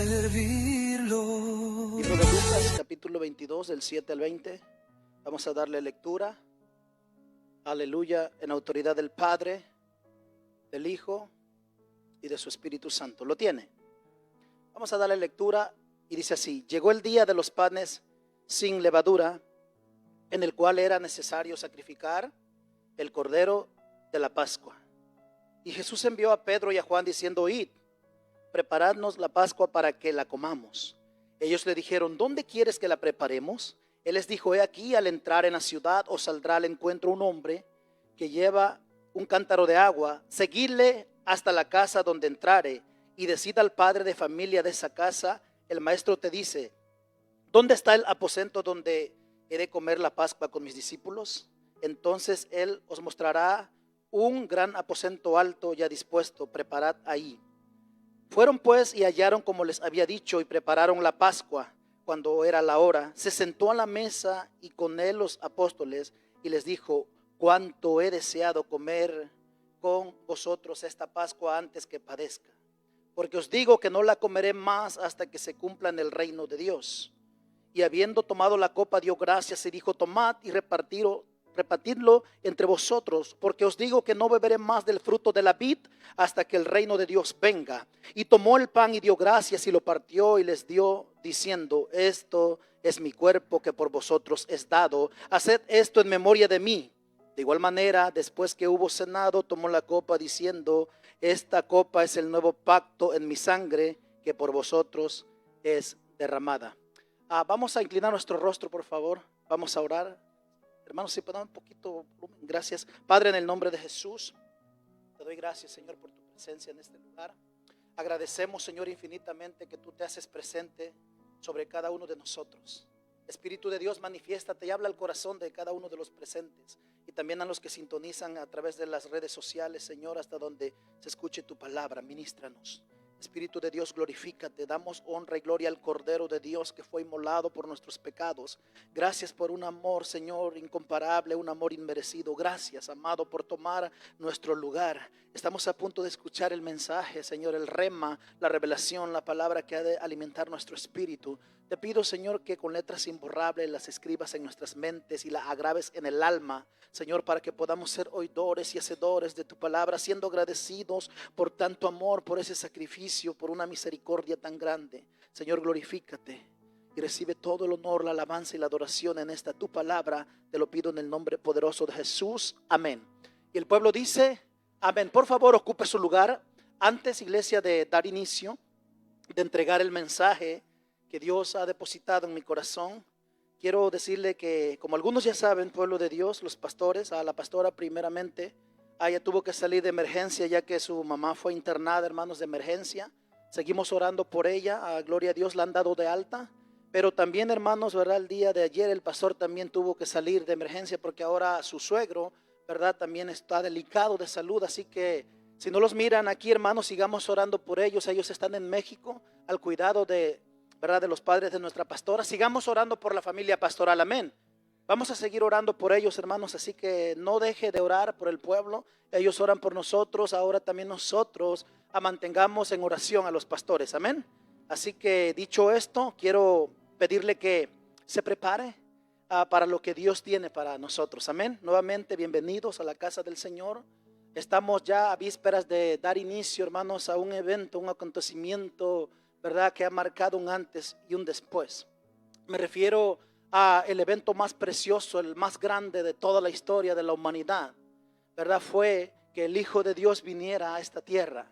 servirlo. Libro de Lucas, capítulo 22, del 7 al 20. Vamos a darle lectura. Aleluya, en autoridad del Padre, del Hijo y de su Espíritu Santo. ¿Lo tiene? Vamos a darle lectura y dice así: llegó el día de los panes sin levadura, en el cual era necesario sacrificar el cordero de la Pascua. Y Jesús envió a Pedro y a Juan diciendo: id, preparadnos la Pascua para que la comamos. Ellos le dijeron: ¿dónde quieres que la preparemos? Él les dijo: he aquí, al entrar en la ciudad os saldrá al encuentro un hombre que lleva un cántaro de agua. Seguidle hasta la casa donde entrare y decid al padre de familia de esa casa: el maestro te dice, ¿dónde está el aposento donde he de comer la Pascua con mis discípulos? Entonces él os mostrará un gran aposento alto ya dispuesto, preparad ahí. Fueron pues y hallaron como les había dicho y prepararon la Pascua. Cuando era la hora, se sentó a la mesa y con él los apóstoles y les dijo: cuánto he deseado comer con vosotros esta Pascua antes que padezca, porque os digo que no la comeré más hasta que se cumpla en el reino de Dios. Y habiendo tomado la copa, dio gracias y dijo: tomad y repartidlo entre vosotros, porque os digo que no beberé más del fruto de la vid hasta que el reino de Dios venga. Y tomó el pan y dio gracias y lo partió y les dio, diciendo: esto es mi cuerpo que por vosotros es dado, haced esto en memoria de mí. De igual manera, después que hubo cenado, tomó la copa diciendo: esta copa es el nuevo pacto en mi sangre, que por vosotros es derramada. Vamos a inclinar nuestro rostro, por favor. Vamos a orar. Hermanos, si podemos un poquito, gracias. Padre, en el nombre de Jesús, te doy gracias, Señor, por tu presencia en este lugar. Agradecemos, Señor, infinitamente que tú te haces presente sobre cada uno de nosotros. Espíritu de Dios, manifiéstate y habla al corazón de cada uno de los presentes y también a los que sintonizan a través de las redes sociales, Señor, hasta donde se escuche tu palabra. Ministranos. Espíritu de Dios, glorifícate. Damos honra y gloria al Cordero de Dios que fue inmolado por nuestros pecados. Gracias por un amor, Señor, incomparable, un amor inmerecido. Gracias, amado, por tomar nuestro lugar. Estamos a punto de escuchar el mensaje, Señor, el rema, la revelación, la palabra que ha de alimentar nuestro espíritu. Te pido, Señor, que con letras imborrables las escribas en nuestras mentes y la agraves en el alma, Señor, para que podamos ser oidores y hacedores de tu palabra, siendo agradecidos por tanto amor, por ese sacrificio, por una misericordia tan grande. Señor, glorifícate y recibe todo el honor, la alabanza y la adoración en esta tu palabra. Te lo pido en el nombre poderoso de Jesús. Amén. Y el pueblo dice: amén. Por favor, ocupe su lugar. Antes, iglesia, de dar inicio, de entregar el mensaje que Dios ha depositado en mi corazón, quiero decirle que, como algunos ya saben, pueblo de Dios, los pastores, a la pastora primeramente, ella tuvo que salir de emergencia ya que su mamá fue internada, hermanos, de emergencia. Seguimos orando por ella, gloria a Dios, la han dado de alta. Pero también, hermanos, ¿verdad? El día de ayer el pastor también tuvo que salir de emergencia porque ahora su suegro, ¿verdad? También está delicado de salud, así que si no los miran aquí, hermanos, sigamos orando por ellos. Ellos están en México al cuidado de, ¿verdad?, de los padres de nuestra pastora. Sigamos orando por la familia pastoral, amén. Vamos a seguir orando por ellos, hermanos, así que no deje de orar por el pueblo. Ellos oran por nosotros, ahora también nosotros mantengamos en oración a los pastores, amén. Así que dicho esto, quiero pedirle que se prepare para lo que Dios tiene para nosotros, amén. Nuevamente, bienvenidos a la casa del Señor. Estamos ya a vísperas de dar inicio, hermanos, a un evento, un acontecimiento, ¿verdad?, que ha marcado un antes y un después. Me refiero a el evento más precioso, el más grande de toda la historia de la humanidad, ¿verdad? Fue que el Hijo de Dios viniera a esta tierra.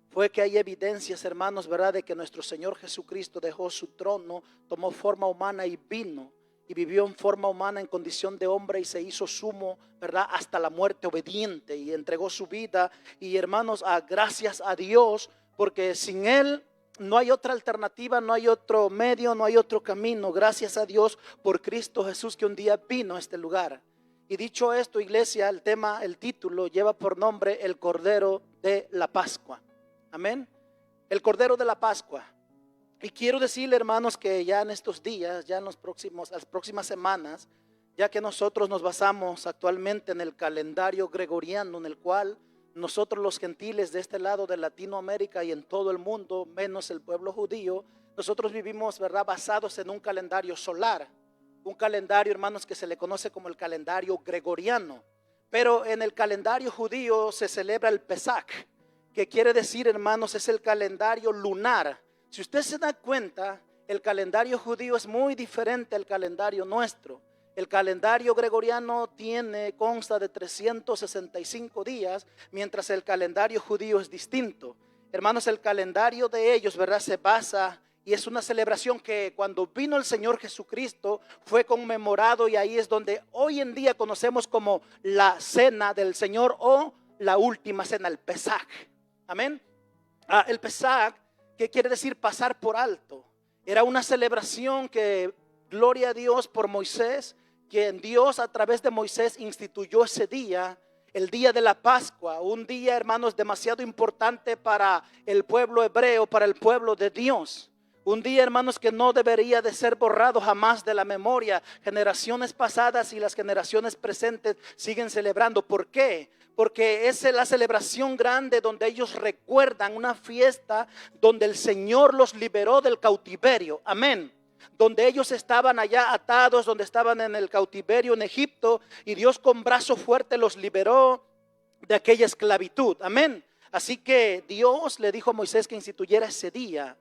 Fue que hay evidencias, hermanos, ¿verdad?, de que nuestro Señor Jesucristo dejó su trono, tomó forma humana y vino y vivió en forma humana en condición de hombre y se hizo sumo, ¿verdad?, hasta la muerte obediente y entregó su vida. Y hermanos, gracias a Dios, porque sin Él no hay otra alternativa, no hay otro medio, no hay otro camino. Gracias a Dios por Cristo Jesús que un día vino a este lugar. Y dicho esto, iglesia, el título lleva por nombre el Cordero de la Pascua. Amén. El Cordero de la Pascua. Y quiero decirle, hermanos, que ya en estos días, ya en las próximas semanas, ya que nosotros nos basamos actualmente en el calendario gregoriano, en el cual nosotros los gentiles de este lado de Latinoamérica y en todo el mundo, menos el pueblo judío, nosotros vivimos, ¿verdad?, basados en un calendario solar. Un calendario, hermanos, que se le conoce como el calendario gregoriano. Pero en el calendario judío se celebra el Pesach, que quiere decir, hermanos, es el calendario lunar. Si usted se da cuenta, el calendario judío es muy diferente al calendario nuestro. El calendario gregoriano consta de 365 días, mientras el calendario judío es distinto. Hermanos, el calendario de ellos, ¿verdad?, se basa y es una celebración que cuando vino el Señor Jesucristo fue conmemorado, y ahí es donde hoy en día conocemos como la cena del Señor o la última cena, el Pesach. Amén. El Pesach, que quiere decir pasar por alto, era una celebración que, gloria a Dios por Moisés, que Dios a través de Moisés instituyó ese día, el día de la Pascua, un día, hermanos, demasiado importante para el pueblo hebreo, para el pueblo de Dios. Un día, hermanos, que no debería de ser borrado jamás de la memoria. Generaciones pasadas y las generaciones presentes siguen celebrando. ¿Por qué? Porque es la celebración grande donde ellos recuerdan una fiesta donde el Señor los liberó del cautiverio. Amén. Donde ellos estaban allá atados, donde estaban en el cautiverio en Egipto, y Dios con brazo fuerte los liberó de aquella esclavitud. Amén. Así que Dios le dijo a Moisés que instituyera ese día.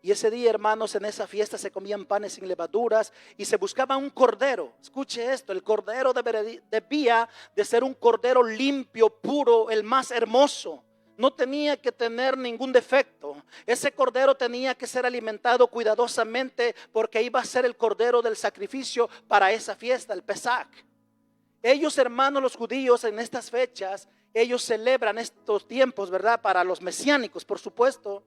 Y ese día, hermanos, en esa fiesta se comían panes sin levaduras y se buscaba un cordero. Escuche esto, el cordero debía de ser un cordero limpio, puro, el más hermoso. No tenía que tener ningún defecto. Ese cordero tenía que ser alimentado cuidadosamente porque iba a ser el cordero del sacrificio para esa fiesta, el Pesach. Ellos, hermanos, los judíos, en estas fechas, ellos celebran estos tiempos, ¿verdad?, para los mesiánicos, por supuesto.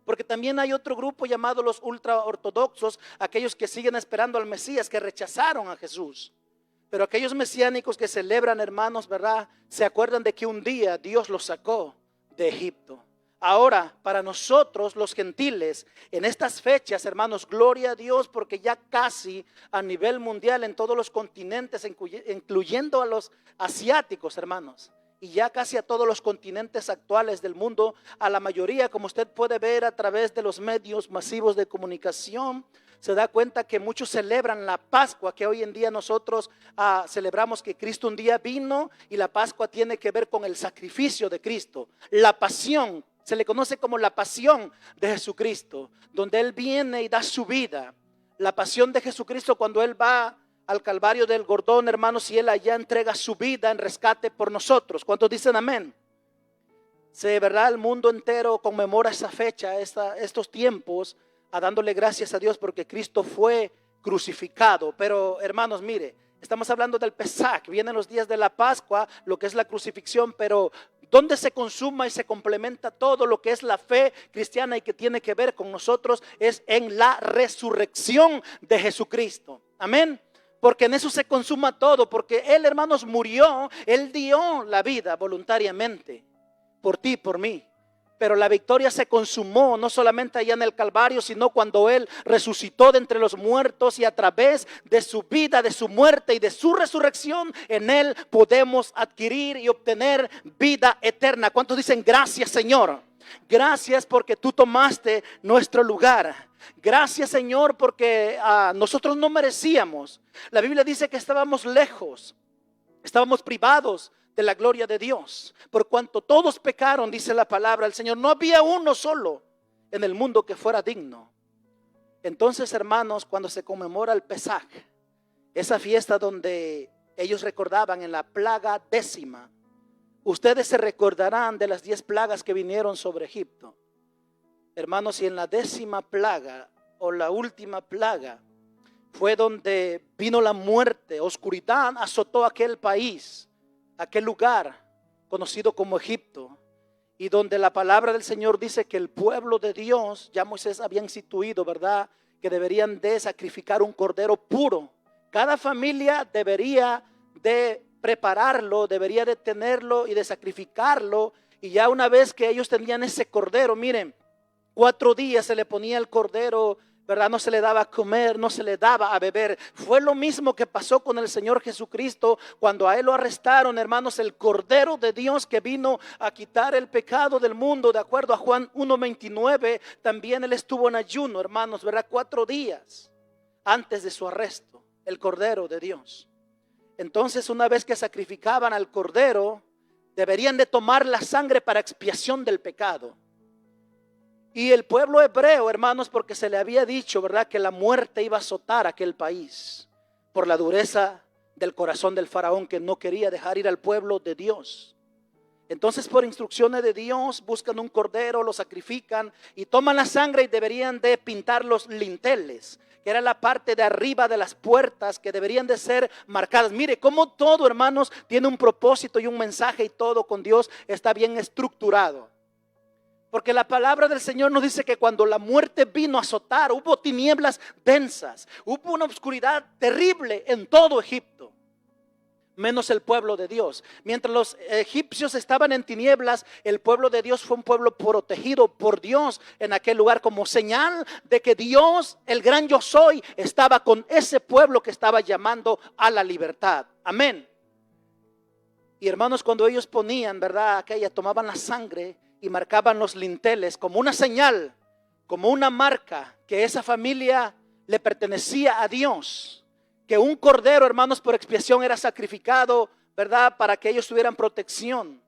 Porque también hay otro grupo llamado los ultraortodoxos, aquellos que siguen esperando al Mesías, que rechazaron a Jesús. Pero aquellos mesiánicos que celebran, hermanos, ¿verdad?, se acuerdan de que un día Dios los sacó de Egipto. Ahora, para nosotros los gentiles, en estas fechas, hermanos, gloria a Dios, porque ya casi a nivel mundial en todos los continentes, incluyendo a los asiáticos, hermanos, y ya casi a todos los continentes actuales del mundo, a la mayoría, como usted puede ver a través de los medios masivos de comunicación, se da cuenta que muchos celebran la Pascua, que hoy en día nosotros celebramos que Cristo un día vino, y la Pascua tiene que ver con el sacrificio de Cristo, la pasión. Se le conoce como la pasión de Jesucristo, donde Él viene y da su vida. La pasión de Jesucristo cuando Él va al Calvario del Jordán, hermanos, y Él allá entrega su vida en rescate por nosotros. ¿Cuántos dicen amén? ¿Verdad? El mundo entero conmemora esa fecha, estos tiempos, dándole gracias a Dios porque Cristo fue crucificado. Pero, hermanos, mire, estamos hablando del Pesach, vienen los días de la Pascua, lo que es la crucifixión, pero donde se consuma y se complementa todo lo que es la fe cristiana y que tiene que ver con nosotros es en la resurrección de Jesucristo. Amén. Porque en eso se consuma todo, porque Él, hermanos, murió, Él dio la vida voluntariamente por ti, por mí. Pero la victoria se consumó no solamente allá en el Calvario, sino cuando Él resucitó de entre los muertos, y a través de su vida, de su muerte y de su resurrección, en Él podemos adquirir y obtener vida eterna. ¿Cuántos dicen gracias, Señor? Gracias porque tú tomaste nuestro lugar. Gracias, Señor, porque nosotros no merecíamos. La Biblia dice que estábamos lejos, estábamos privados de la gloria de Dios. Por cuanto todos pecaron, dice la palabra del Señor, no había uno solo en el mundo que fuera digno. Entonces, hermanos, cuando se conmemora el Pesach, esa fiesta donde ellos recordaban en la plaga 10ª, ustedes se recordarán de las 10 plagas que vinieron sobre Egipto. Hermanos, y en la 10ª plaga o la última plaga fue donde vino la muerte, oscuridad azotó aquel país, aquel lugar conocido como Egipto, y donde la palabra del Señor dice que el pueblo de Dios, ya Moisés había instituido, ¿verdad?, que deberían de sacrificar un cordero puro. Cada familia debería de prepararlo, debería de tenerlo y de sacrificarlo, y ya una vez que ellos tenían ese cordero, miren, 4 días se le ponía el cordero ¿verdad? No se le daba a comer, no se le daba a beber. Fue lo mismo que pasó con el Señor Jesucristo cuando a Él lo arrestaron, hermanos. El Cordero de Dios que vino a quitar el pecado del mundo, de acuerdo a Juan 1:29, también Él estuvo en ayuno, hermanos, ¿verdad? 4 días antes de su arresto, el Cordero de Dios. Entonces, una vez que sacrificaban al Cordero, deberían de tomar la sangre para expiación del pecado. Y el pueblo hebreo, hermanos, porque se le había dicho, ¿verdad?, que la muerte iba a azotar a aquel país por la dureza del corazón del faraón, que no quería dejar ir al pueblo de Dios. Entonces, por instrucciones de Dios, buscan un cordero, lo sacrifican y toman la sangre, y deberían de pintar los linteles, que era la parte de arriba de las puertas, que deberían de ser marcadas. Mire cómo todo, hermanos, tiene un propósito y un mensaje, y todo con Dios está bien estructurado. Porque la palabra del Señor nos dice que cuando la muerte vino a azotar, hubo tinieblas densas, hubo una oscuridad terrible en todo Egipto, menos el pueblo de Dios. Mientras los egipcios estaban en tinieblas, el pueblo de Dios fue un pueblo protegido por Dios en aquel lugar, como señal de que Dios, el gran yo soy, estaba con ese pueblo que estaba llamando a la libertad. Amén. Y hermanos, cuando ellos ponían, ¿verdad?, tomaban la sangre y marcaban los linteles como una señal, como una marca, que esa familia le pertenecía a Dios, que un cordero, hermanos, por expiación era sacrificado, ¿verdad?, para que ellos tuvieran protección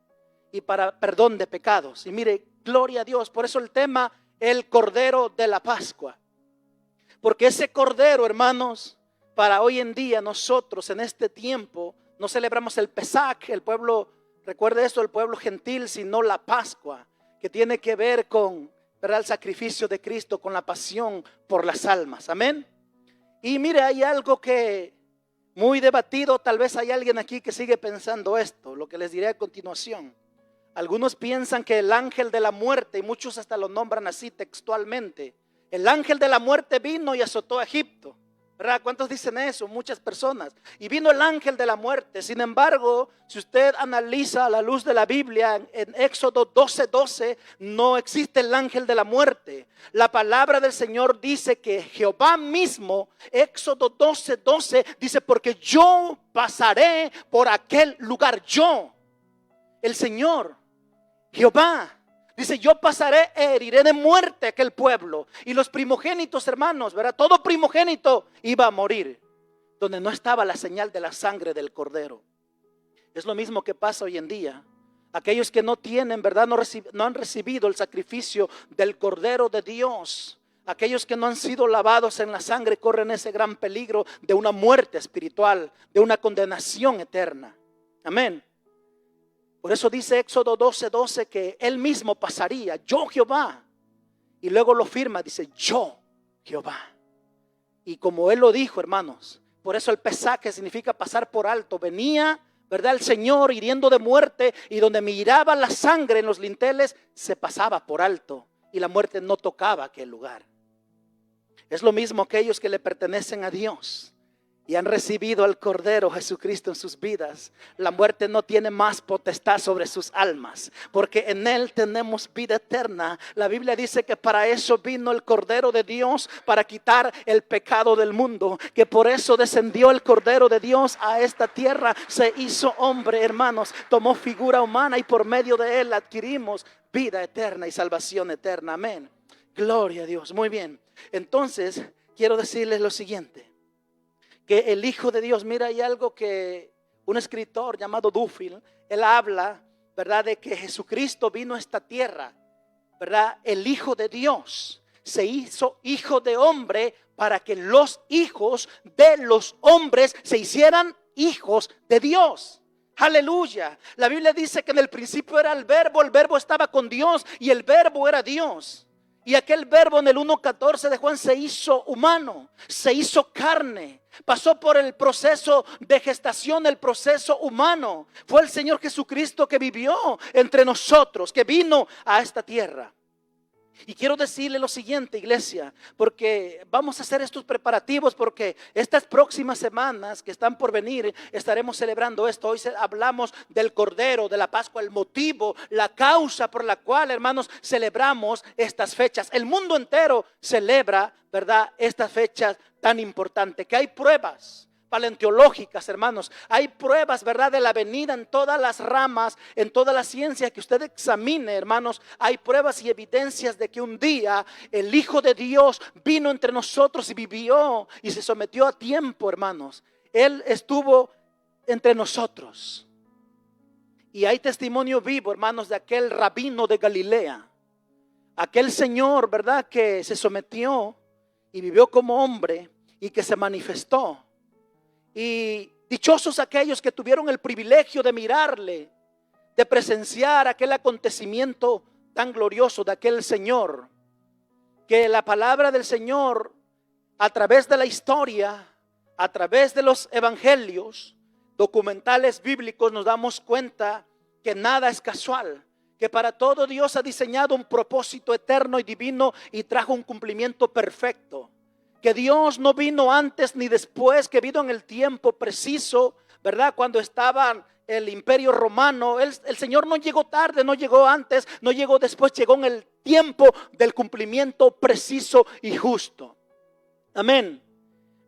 y para perdón de pecados. Y mire, gloria a Dios. Por eso el tema, el Cordero de la Pascua, porque ese Cordero, hermanos, para hoy en día nosotros en este tiempo no celebramos el Pesach, el pueblo, recuerde esto, el pueblo gentil, sino la Pascua, que tiene que ver con, ¿verdad?, el sacrificio de Cristo, con la pasión por las almas. Amén. Y mire, hay algo que muy debatido. Tal vez hay alguien aquí que sigue pensando esto, lo que les diré a continuación. Algunos piensan que el ángel de la muerte, y muchos hasta lo nombran así textualmente, el ángel de la muerte vino y azotó a Egipto, ¿verdad? ¿Cuántos dicen eso? Muchas personas. Y vino el ángel de la muerte. Sin embargo, si usted analiza a la luz de la Biblia, en Éxodo 12:12, no existe el ángel de la muerte. La palabra del Señor dice que Jehová mismo, Éxodo 12:12, dice: porque yo pasaré por aquel lugar. Yo, el Señor, Jehová, dice: yo pasaré e heriré de muerte a aquel pueblo. Y los primogénitos, hermanos, ¿verdad?, todo primogénito iba a morir donde no estaba la señal de la sangre del Cordero. Es lo mismo que pasa hoy en día. Aquellos que no tienen, ¿verdad?, no han recibido el sacrificio del Cordero de Dios, aquellos que no han sido lavados en la sangre, corren ese gran peligro de una muerte espiritual, de una condenación eterna. Amén. Por eso dice Éxodo 12:12 que Él mismo pasaría, yo Jehová. Y luego lo firma, dice: yo Jehová. Y como Él lo dijo, hermanos, por eso el Pesach, que significa pasar por alto, venía, ¿verdad?, el Señor hiriendo de muerte, y donde miraba la sangre en los linteles, se pasaba por alto y la muerte no tocaba aquel lugar. Es lo mismo aquellos que le pertenecen a Dios y han recibido al Cordero Jesucristo en sus vidas. La muerte no tiene más potestad sobre sus almas, porque en Él tenemos vida eterna. La Biblia dice que para eso vino el Cordero de Dios, para quitar el pecado del mundo, que por eso descendió el Cordero de Dios a esta tierra, se hizo hombre, hermanos, tomó figura humana, y por medio de Él adquirimos vida eterna y salvación eterna. Amén. Gloria a Dios. Muy bien. Entonces, quiero decirles lo siguiente, que el Hijo de Dios, mira, hay algo que un escritor llamado Duffield, él habla, ¿verdad?, de que Jesucristo vino a esta tierra, ¿verdad? El Hijo de Dios se hizo hijo de hombre para que los hijos de los hombres se hicieran hijos de Dios. Aleluya. La Biblia dice que en el principio era el verbo estaba con Dios y el verbo era Dios. Y aquel verbo, en el 1:14 de Juan, se hizo humano, se hizo carne, pasó por el proceso de gestación, el proceso humano. Fue el Señor Jesucristo que vivió entre nosotros, que vino a esta tierra. Y quiero decirle lo siguiente, iglesia, porque vamos a hacer estos preparativos, porque estas próximas semanas que están por venir estaremos celebrando esto. Hoy hablamos del Cordero, de la Pascua, el motivo, la causa por la cual, hermanos, celebramos estas fechas. El mundo entero celebra, ¿verdad?, estas fechas tan importantes, que hay pruebas paleontológicas, hermanos. Hay pruebas, ¿verdad?, de la venida en todas las ramas, en toda la ciencia que usted examine, hermanos. Hay pruebas y evidencias de que un día el Hijo de Dios vino entre nosotros y vivió y se sometió a tiempo, hermanos. Él estuvo entre nosotros. Y hay testimonio vivo, hermanos, de aquel rabino de Galilea, aquel Señor, ¿verdad?, que se sometió y vivió como hombre y que se manifestó. Y dichosos aquellos que tuvieron el privilegio de mirarle, de presenciar aquel acontecimiento tan glorioso de aquel Señor, que la palabra del Señor, a través de la historia, a través de los evangelios, documentales bíblicos, nos damos cuenta que nada es casual, que para todo Dios ha diseñado un propósito eterno y divino y trajo un cumplimiento perfecto. Que Dios no vino antes ni después, que vino en el tiempo preciso, ¿verdad? Cuando estaba el imperio romano, el Señor no llegó tarde, no llegó antes, no llegó después, llegó en el tiempo del cumplimiento preciso y justo. Amén.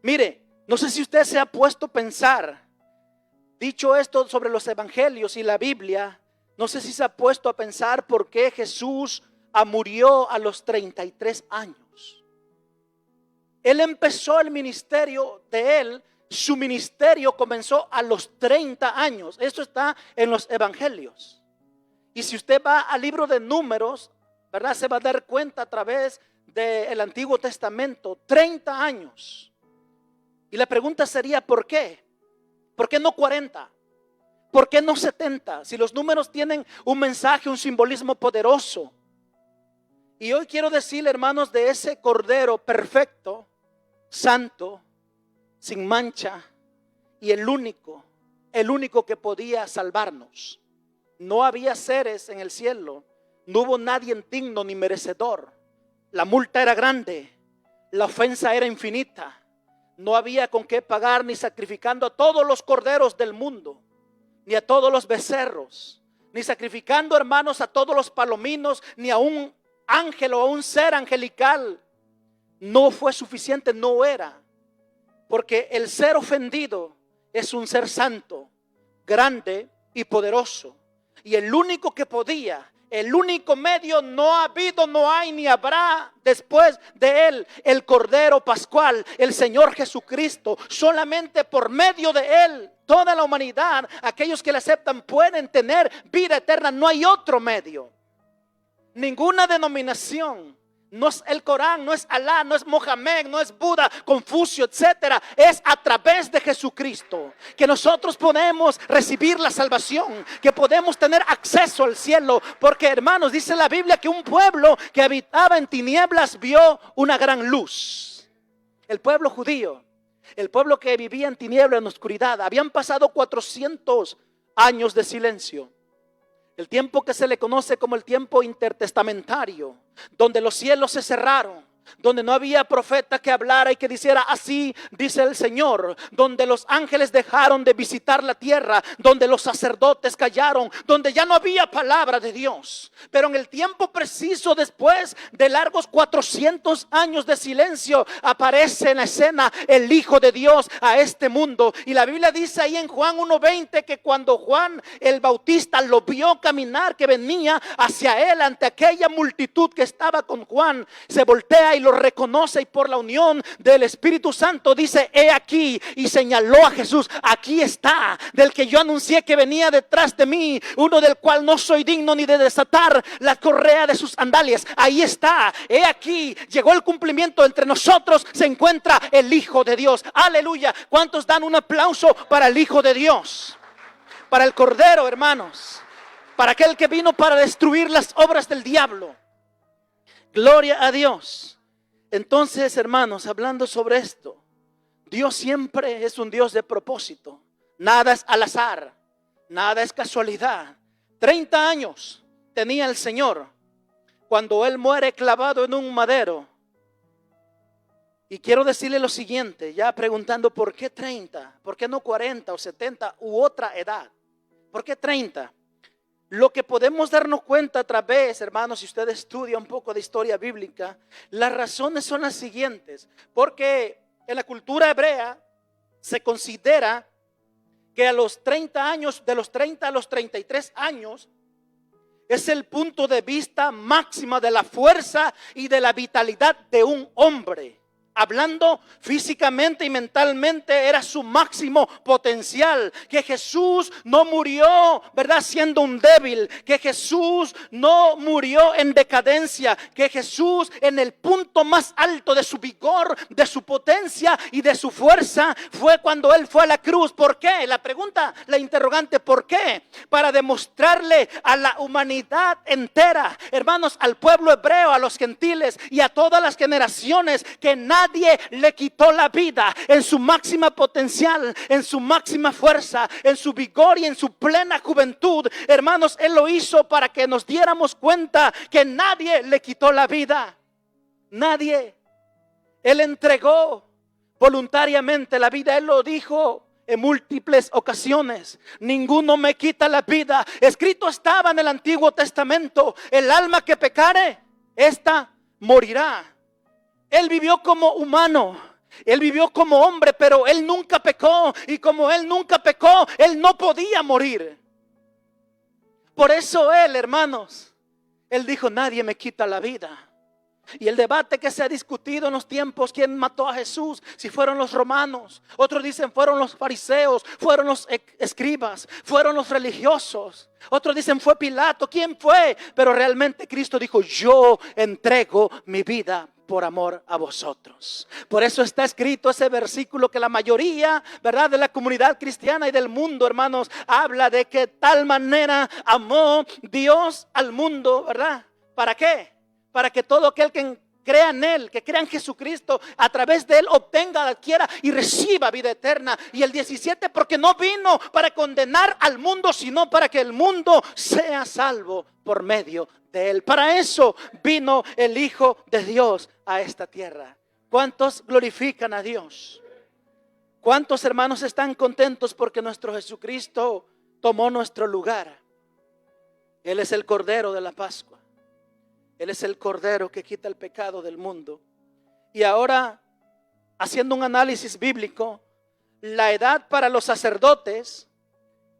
Mire, no sé si usted se ha puesto a pensar, dicho esto sobre los evangelios y la Biblia, no sé si se ha puesto a pensar por qué Jesús murió a los 33 años. Él empezó el ministerio de él, su ministerio comenzó a los 30 años. Esto está en los evangelios. Y si usted va al libro de Números, ¿verdad?, se va a dar cuenta a través del Antiguo Testamento, 30 años. Y la pregunta sería, ¿por qué? ¿Por qué no 40? ¿Por qué no 70? Si los números tienen un mensaje, un simbolismo poderoso. Y hoy quiero decirle, hermanos, de ese Cordero perfecto, santo, sin mancha, y el único que podía salvarnos. No había seres en el cielo, no hubo nadie digno ni merecedor. La multa era grande, la ofensa era infinita. No había con qué pagar, ni sacrificando a todos los corderos del mundo, ni a todos los becerros, ni sacrificando, hermanos, a todos los palominos, ni a un ángel o a un ser angelical. No fue suficiente, no era. Porque el ser ofendido es un ser santo, grande y poderoso. Y el único que podía, el único medio, no ha habido, no hay ni habrá después de él, el Cordero Pascual, el Señor Jesucristo. Solamente por medio de él, toda la humanidad, aquellos que le aceptan, pueden tener vida eterna. No hay otro medio. Ninguna denominación. No es el Corán, no es Alá, no es Mohammed, no es Buda, Confucio, etcétera. Es a través de Jesucristo que nosotros podemos recibir la salvación, que podemos tener acceso al cielo. Porque, hermanos, dice la Biblia que un pueblo que habitaba en tinieblas vio una gran luz. El pueblo judío, el pueblo que vivía en tinieblas, en oscuridad, habían pasado 400 años de silencio. El tiempo que se le conoce como el tiempo intertestamentario, donde los cielos se cerraron, donde no había profeta que hablara y que dijera así dice el Señor, donde los ángeles dejaron de visitar la tierra, donde los sacerdotes callaron, donde ya no había palabra de Dios. Pero en el tiempo preciso, después de largos 400 años de silencio, aparece en la escena el Hijo de Dios a este mundo. Y la Biblia dice ahí en Juan 1:20 que cuando Juan el Bautista lo vio caminar, que venía hacia él ante aquella multitud que estaba con Juan, se voltea y lo reconoce, y por la unión del Espíritu Santo dice: he aquí, y señaló a Jesús: aquí está, del que yo anuncié que venía detrás de mí, uno del cual no soy digno ni de desatar la correa de sus sandalias. Ahí está, he aquí, llegó el cumplimiento. Entre nosotros se encuentra el Hijo de Dios. Aleluya. ¿Cuántos dan un aplauso para el Hijo de Dios? Para el Cordero, hermanos, para aquel que vino para destruir las obras del diablo. Gloria a Dios. Entonces, hermanos, hablando sobre esto, Dios siempre es un Dios de propósito. Nada es al azar, nada es casualidad. 30 años tenía el Señor cuando él muere clavado en un madero. Y quiero decirle lo siguiente, ya preguntando ¿por qué 30? ¿Por qué no 40 o 70 u otra edad? ¿Por qué 30? Lo que podemos darnos cuenta a través, hermanos, si usted estudia un poco de historia bíblica, las razones son las siguientes. Porque en la cultura hebrea se considera que a los 30 años, de los 30 a los 33 años, es el punto de vista máximo de la fuerza y de la vitalidad de un hombre. Hablando físicamente y mentalmente era su máximo potencial. Que Jesús no murió, ¿verdad?, siendo un débil. Que Jesús no murió en decadencia. Que Jesús en el punto más alto de su vigor, de su potencia y de su fuerza fue cuando Él fue a la cruz. ¿Por qué? La pregunta, la interrogante, ¿por qué? Para demostrarle a la humanidad entera, hermanos, al pueblo hebreo, a los gentiles y a todas las generaciones, que nadie le quitó la vida en su máxima potencial, en su máxima fuerza, en su vigor y en su plena juventud. Hermanos, Él lo hizo para que nos diéramos cuenta que nadie le quitó la vida. Nadie. Él entregó voluntariamente la vida. Él lo dijo en múltiples ocasiones: ninguno me quita la vida. Escrito estaba en el Antiguo Testamento: el alma que pecare, esta morirá. Él vivió como humano, Él vivió como hombre, pero Él nunca pecó. Y como Él nunca pecó, Él no podía morir. Por eso Él, hermanos, Él dijo: nadie me quita la vida. Y el debate que se ha discutido en los tiempos, ¿quién mató a Jesús? Si fueron los romanos, otros dicen fueron los fariseos, fueron los escribas, fueron los religiosos. Otros dicen fue Pilato, ¿quién fue? Pero realmente Cristo dijo: yo entrego mi vida por amor a vosotros. Por eso está escrito ese versículo que la mayoría, ¿verdad?, de la comunidad cristiana y del mundo, hermanos, habla de que tal manera amó Dios al mundo, ¿verdad? ¿Para qué? Para que todo aquel que crea en Él, que crea en Jesucristo, a través de Él obtenga, adquiera y reciba vida eterna. Y el 17, porque no vino para condenar al mundo, sino para que el mundo sea salvo por medio de Él. Para eso vino el Hijo de Dios a esta tierra. ¿Cuántos glorifican a Dios? ¿Cuántos hermanos están contentos porque nuestro Jesucristo tomó nuestro lugar? Él es el Cordero de la Pascua. Él es el Cordero que quita el pecado del mundo. Y ahora, haciendo un análisis bíblico, la edad para los sacerdotes,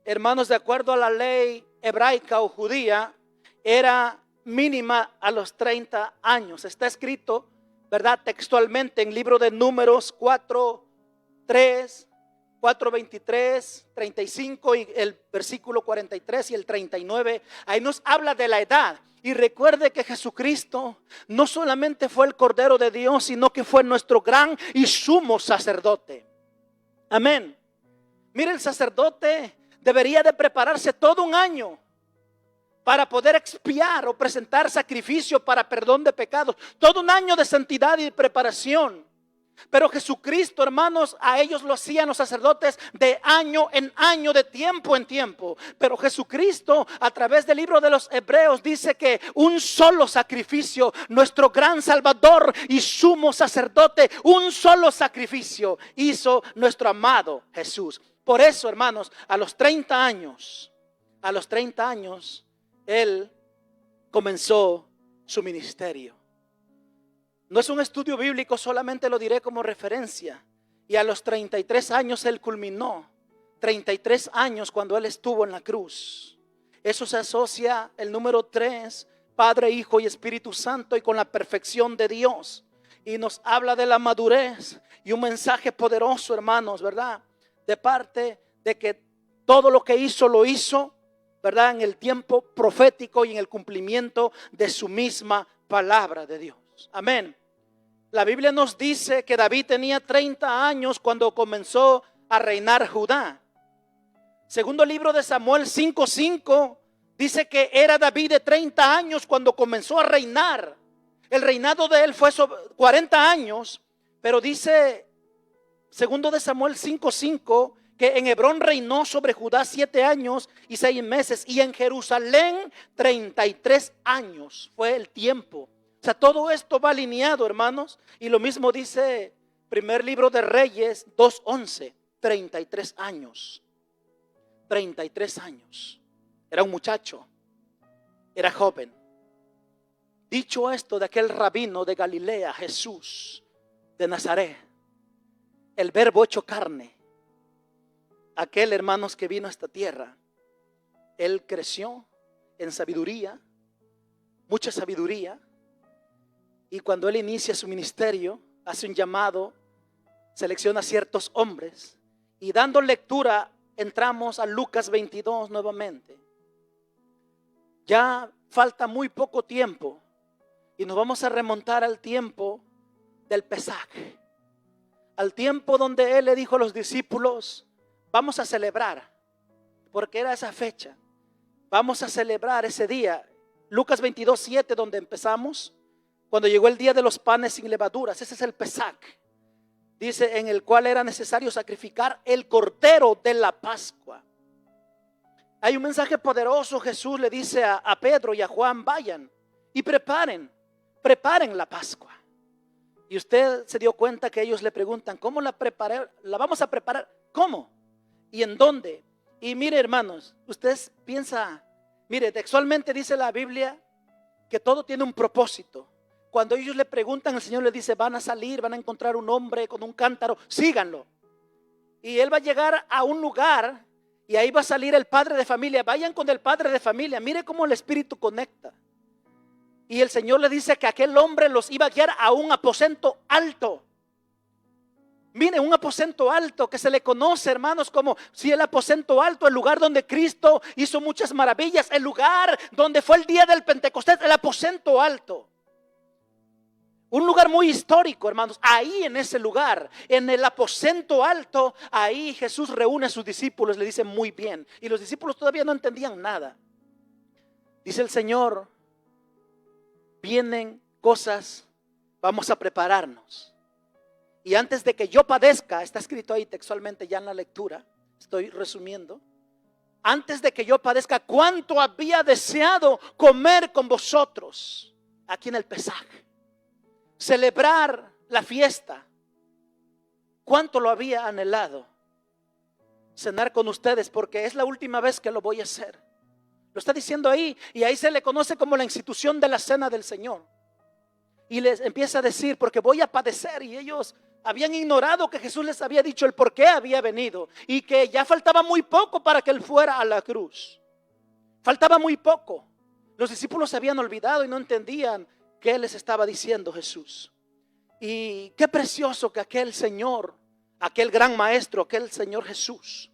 hermanos, de acuerdo a la ley hebraica o judía, era mínima a los 30 años. Está escrito, ¿verdad?, textualmente en el libro de Números 4:3, 4:23, 35 y el versículo 43 y el 39. Ahí nos habla de la edad. Y recuerde que Jesucristo no solamente fue el Cordero de Dios, sino que fue nuestro gran y sumo sacerdote. Amén. Mire, el sacerdote debería de prepararse todo un año para poder expiar o presentar sacrificio para perdón de pecados. Todo un año de santidad y de preparación. Pero Jesucristo, hermanos, a ellos lo hacían los sacerdotes de año en año, de tiempo en tiempo. Pero Jesucristo, a través del libro de los Hebreos, dice que un solo sacrificio, nuestro gran Salvador y sumo sacerdote, un solo sacrificio hizo nuestro amado Jesús. Por eso, hermanos, a los 30 años, Él comenzó su ministerio. No es un estudio bíblico, solamente lo diré como referencia. Y a los 33 años Él culminó. 33 años cuando Él estuvo en la cruz. Eso se asocia el número 3, Padre, Hijo y Espíritu Santo, y con la perfección de Dios. Y nos habla de la madurez y un mensaje poderoso, hermanos, ¿verdad? De parte de que todo lo que hizo, lo hizo, ¿verdad?, en el tiempo profético y en el cumplimiento de su misma palabra de Dios. Amén. La Biblia nos dice que David tenía 30 años cuando comenzó a reinar Judá. Segundo libro de Samuel 5:5 dice que era David de 30 años cuando comenzó a reinar. El reinado de él fue sobre 40 años, pero dice segundo de Samuel 5:5 que en Hebrón reinó sobre Judá 7 años y 6 meses, y en Jerusalén 33 años fue el tiempo. O sea, todo esto va alineado, hermanos, y lo mismo dice primer libro de Reyes 2:11, 33 años. 33 años. Era un muchacho, era joven. Dicho esto de aquel rabino de Galilea, Jesús de Nazaret, el verbo hecho carne, aquel, hermanos, que vino a esta tierra, él creció en sabiduría, mucha sabiduría, y cuando él inicia su ministerio, hace un llamado, selecciona ciertos hombres, y dando lectura entramos a Lucas 22 nuevamente. Ya falta muy poco tiempo y nos vamos a remontar al tiempo del Pesaj, al tiempo donde él le dijo a los discípulos: vamos a celebrar, porque era esa fecha, vamos a celebrar ese día. Lucas 22:7, donde empezamos, cuando llegó el día de los panes sin levaduras, ese es el Pesaj. Dice, en el cual era necesario sacrificar el cordero de la Pascua. Hay un mensaje poderoso. Jesús le dice a Pedro y a Juan: vayan y preparen la Pascua. Y usted se dio cuenta que ellos le preguntan: ¿cómo la preparé? ¿La vamos a preparar? ¿Cómo? ¿Y en dónde? Y mire, hermanos, usted piensa, mire, textualmente dice la Biblia que todo tiene un propósito. Cuando ellos le preguntan, el Señor les dice: van a salir, van a encontrar un hombre con un cántaro, síganlo. Y él va a llegar a un lugar y ahí va a salir el padre de familia. Vayan con el padre de familia. Mire cómo el Espíritu conecta. Y el Señor le dice que aquel hombre los iba a guiar a un aposento alto. Mire, un aposento alto que se le conoce, hermanos, como si el aposento alto, el lugar donde Cristo hizo muchas maravillas, el lugar donde fue el día del Pentecostés, el aposento alto. Un lugar muy histórico, hermanos. Ahí en ese lugar, en el aposento alto, ahí Jesús reúne a sus discípulos, le dice: muy bien. Y los discípulos todavía no entendían nada. Dice el Señor: vienen cosas, vamos a prepararnos. Y antes de que yo padezca, está escrito ahí textualmente ya en la lectura, estoy resumiendo. Antes de que yo padezca, cuánto había deseado comer con vosotros aquí en el Pesaj. Celebrar la fiesta. Cuánto lo había anhelado. Cenar con ustedes, porque es la última vez que lo voy a hacer. Lo está diciendo ahí, y ahí se le conoce como la institución de la cena del Señor. Y les empieza a decir: porque voy a padecer. Y ellos habían ignorado que Jesús les había dicho el por qué había venido, y que ya faltaba muy poco para que él fuera a la cruz. Faltaba muy poco. Los discípulos se habían olvidado y no entendían qué les estaba diciendo Jesús. Y qué precioso que aquel Señor, aquel gran maestro, aquel Señor Jesús,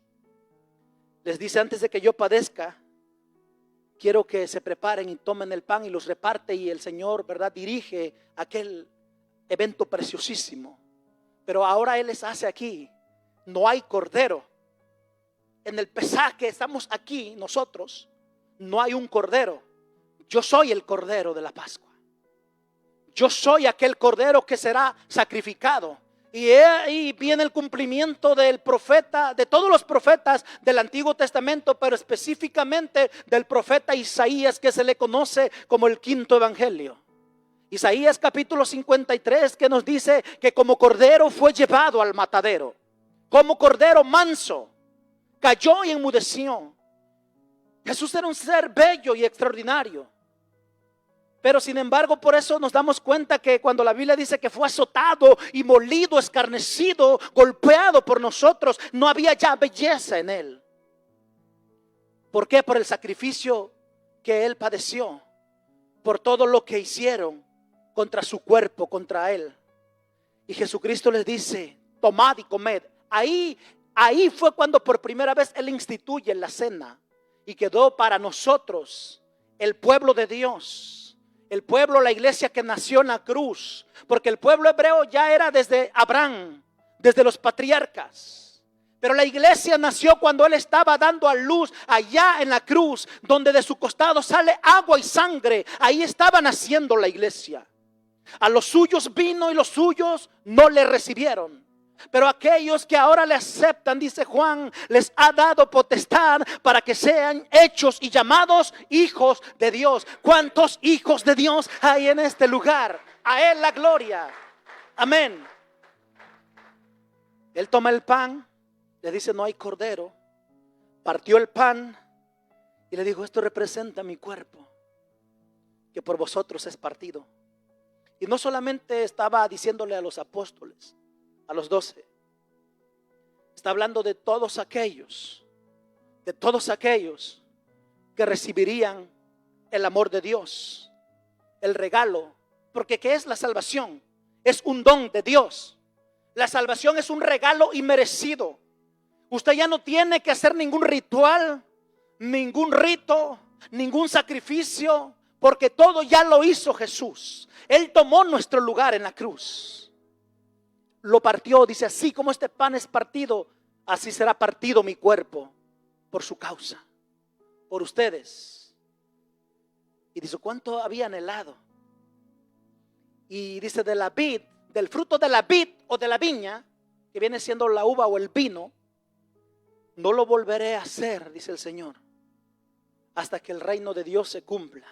les dice: antes de que yo padezca, quiero que se preparen y tomen el pan, y los reparte. Y el Señor, ¿verdad?, dirige aquel evento preciosísimo. Pero ahora Él les hace aquí: no hay cordero. En el Pesaj que estamos aquí nosotros, no hay un cordero. Yo soy el cordero de la Pascua. Yo soy aquel cordero que será sacrificado. Y ahí viene el cumplimiento del profeta, de todos los profetas del Antiguo Testamento, pero específicamente del profeta Isaías, que se le conoce como el quinto evangelio. Isaías capítulo 53, que nos dice que como cordero fue llevado al matadero, como cordero manso, cayó y enmudeció. Jesús era un ser bello y extraordinario. Pero sin embargo, por eso nos damos cuenta que cuando la Biblia dice que fue azotado y molido, escarnecido, golpeado por nosotros, no había ya belleza en él. ¿Por qué? Por el sacrificio que él padeció, por todo lo que hicieron contra su cuerpo, contra él. Y Jesucristo les dice: tomad y comed. Ahí fue cuando por primera vez él instituye la cena y quedó para nosotros el pueblo de Dios. El pueblo, la iglesia que nació en la cruz. Porque el pueblo hebreo ya era desde Abraham, desde los patriarcas. Pero la iglesia nació cuando él estaba dando a luz allá en la cruz, donde de su costado sale agua y sangre. Ahí estaba naciendo la iglesia. A los suyos vino y los suyos no le recibieron. Pero aquellos que ahora le aceptan, dice Juan, les ha dado potestad para que sean hechos y llamados hijos de Dios. ¿Cuántos hijos de Dios hay en este lugar? A Él la gloria. Amén. Él toma el pan, le dice no hay cordero, partió el pan y le dijo esto representa mi cuerpo, que por vosotros es partido. Y no solamente estaba diciéndole a los apóstoles, a los 12, está hablando de todos aquellos que recibirían el amor de Dios, el regalo. Porque ¿qué es la salvación? Es un don de Dios. La salvación es un regalo inmerecido. Usted ya no tiene que hacer ningún ritual, ningún rito, ningún sacrificio, porque todo ya lo hizo Jesús. Él tomó nuestro lugar en la cruz. Lo partió, dice, así como este pan es partido, así será partido mi cuerpo por su causa, por ustedes. Y dice, ¿cuánto había anhelado? Y dice, de la vid, del fruto de la vid o de la viña, que viene siendo la uva o el vino, no lo volveré a hacer, dice el Señor, hasta que el reino de Dios se cumpla.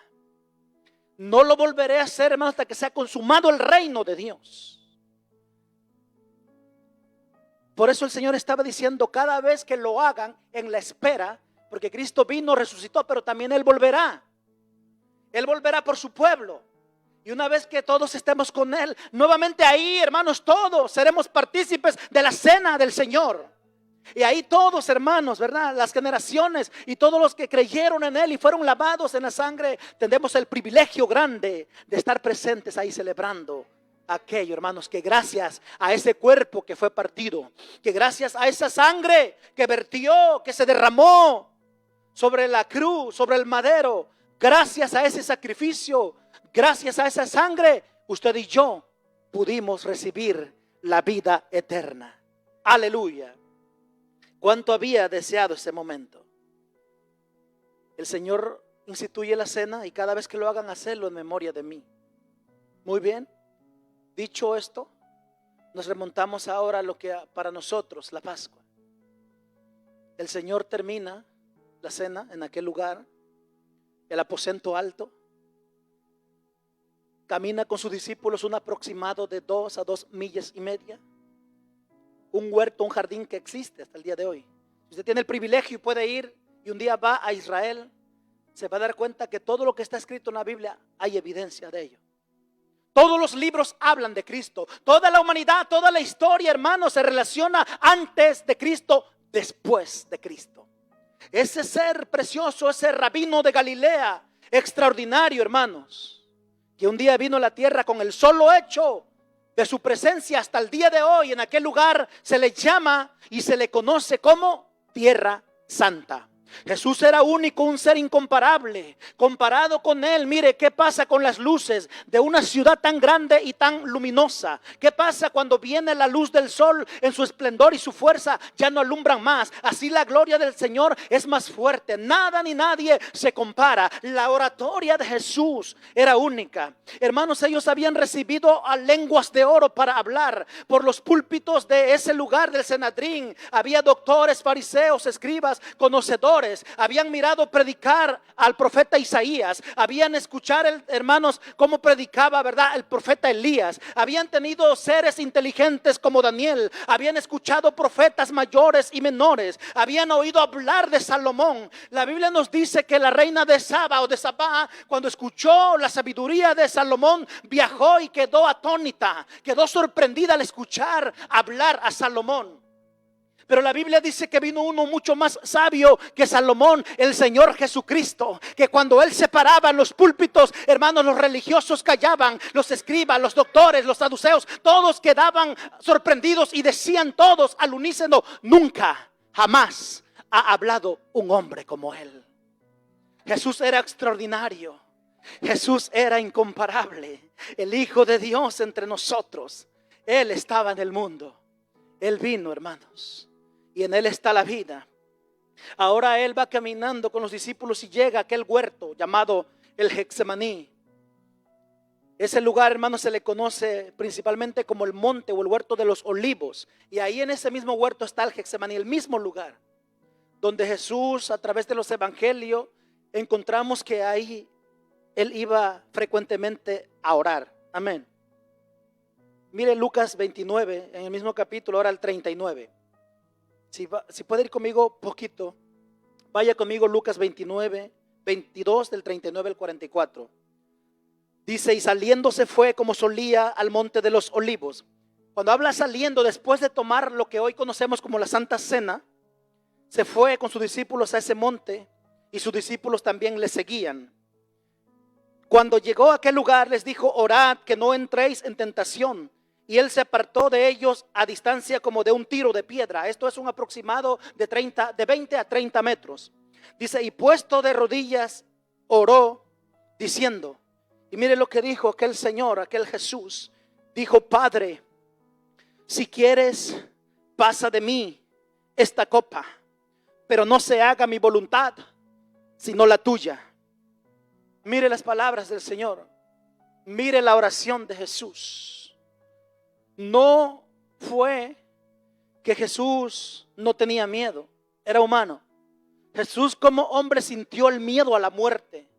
No lo volveré a hacer, hermano, hasta que sea consumado el reino de Dios. Por eso el Señor estaba diciendo, cada vez que lo hagan en la espera, porque Cristo vino, resucitó, pero también Él volverá. Él volverá por su pueblo. Y una vez que todos estemos con Él, nuevamente ahí, hermanos, todos seremos partícipes de la cena del Señor. Y ahí todos, hermanos, ¿verdad? Las generaciones y todos los que creyeron en Él y fueron lavados en la sangre, tendremos el privilegio grande de estar presentes ahí celebrando aquello, hermanos, que gracias a ese cuerpo que fue partido, que gracias a esa sangre que vertió, que se derramó sobre la cruz, sobre el madero, gracias a ese sacrificio, gracias a esa sangre, usted y yo pudimos recibir la vida eterna. Aleluya. ¿Cuánto había deseado ese momento? El Señor instituye la cena y cada vez que lo hagan, hacerlo en memoria de mí. Muy bien. Dicho esto, nos remontamos ahora a lo que para nosotros la Pascua. El Señor termina la cena en aquel lugar, el aposento alto. Camina con sus discípulos un aproximado de 2 a 2 millas y media. Un huerto, un jardín que existe hasta el día de hoy. Si usted tiene el privilegio y puede ir y un día va a Israel, se va a dar cuenta que todo lo que está escrito en la Biblia hay evidencia de ello. Todos los libros hablan de Cristo. Toda la humanidad, toda la historia, hermanos, se relaciona antes de Cristo, después de Cristo. Ese ser precioso, ese rabino de Galilea, extraordinario, hermanos, que un día vino a la tierra con el solo hecho de su presencia hasta el día de hoy, en aquel lugar se le llama y se le conoce como Tierra Santa. Jesús era único, un ser incomparable. Comparado con Él, mire qué pasa con las luces de una ciudad tan grande y tan luminosa. ¿Qué pasa cuando viene la luz del sol en su esplendor y su fuerza? Ya no alumbran más. Así la gloria del Señor es más fuerte. Nada ni nadie se compara. La oratoria de Jesús era única. Hermanos, ellos habían recibido a lenguas de oro para hablar. Por los púlpitos de ese lugar del Sanedrín había doctores, fariseos, escribas, conocedores. Habían mirado predicar al profeta Isaías, habían escuchado, hermanos, cómo predicaba, ¿verdad?, el profeta Elías. Habían tenido seres inteligentes como Daniel, habían escuchado profetas mayores y menores, habían oído hablar de Salomón. La Biblia nos dice que la reina de Saba o de Sabá, cuando escuchó la sabiduría de Salomón, viajó y quedó atónita, quedó sorprendida al escuchar hablar a Salomón. Pero la Biblia dice que vino uno mucho más sabio que Salomón, el Señor Jesucristo, que cuando Él se paraba en los púlpitos, hermanos, los religiosos callaban, los escribas, los doctores, los saduceos, todos quedaban sorprendidos y decían todos al unísono: nunca, jamás ha hablado un hombre como Él. Jesús era extraordinario, Jesús era incomparable, el Hijo de Dios entre nosotros. Él estaba en el mundo, Él vino, hermanos, y en Él está la vida. Ahora Él va caminando con los discípulos y llega a aquel huerto llamado el Getsemaní. Ese lugar, hermanos, se le conoce principalmente como el monte o el huerto de los olivos. Y ahí en ese mismo huerto está el Getsemaní, el mismo lugar donde Jesús, a través de los evangelios, encontramos que ahí Él iba frecuentemente a orar. Amén. Mire Lucas 29, en el mismo capítulo, ahora el 39. Si puede ir conmigo poquito, vaya conmigo Lucas 29, 22 del 39 al 44. Dice, y saliendo se fue como solía al monte de los olivos. Cuando habla saliendo, después de tomar lo que hoy conocemos como la Santa Cena, se fue con sus discípulos a ese monte y sus discípulos también le seguían. Cuando llegó a aquel lugar les dijo, orad que no entréis en tentación. Y él se apartó de ellos a distancia como de un tiro de piedra. Esto es un aproximado de 20 a 30 metros. Dice, y puesto de rodillas, oró diciendo, y mire lo que dijo aquel Señor, aquel Jesús. Dijo, Padre, si quieres, pasa de mí esta copa, pero no se haga mi voluntad, sino la tuya. Mire las palabras del Señor. Mire la oración de Jesús. No fue que Jesús no tenía miedo, era humano. Jesús como hombre sintió el miedo a la muerte.